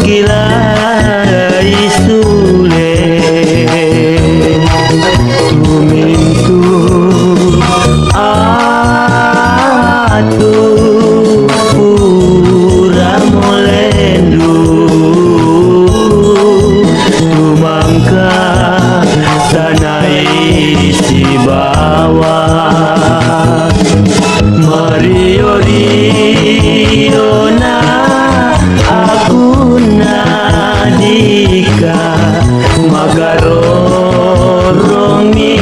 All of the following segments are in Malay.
kilai sule tumintu atu pura molendu tumangka tanai si bawah Mario Riona aku nadika magarorongi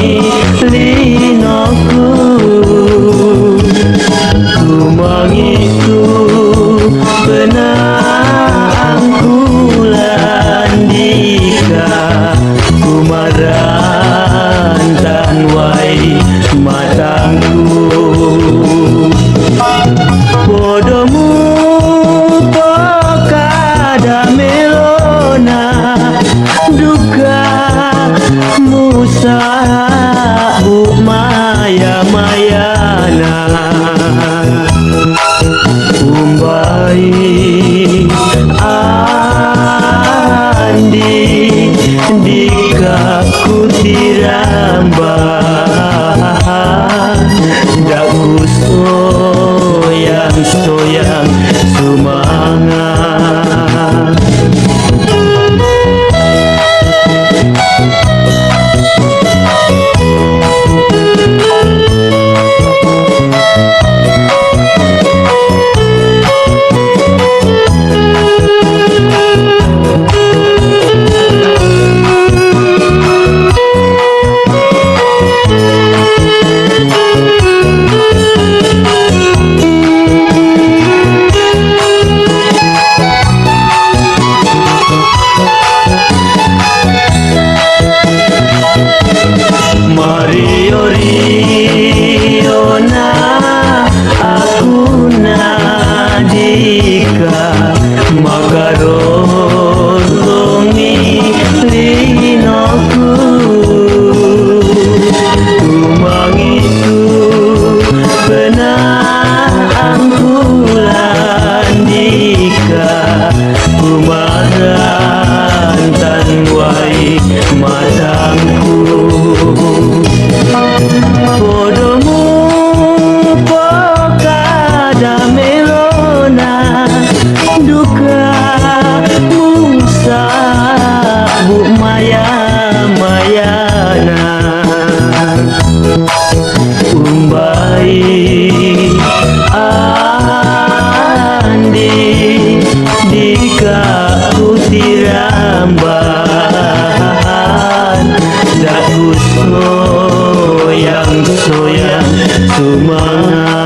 linoku tumangitu benangku landika kumarantan wai matangku podomu pokada melona duka musa bu maya mayana umbai andi dika kutiramba daku soyang semangat Mario Riona aku nadika magarorongi linoku tumangitu benangku landika kumarantan wai matangku podomu pokada melona duka musa bu maya mayana umbai andi dika kutiramban daku soyang semangat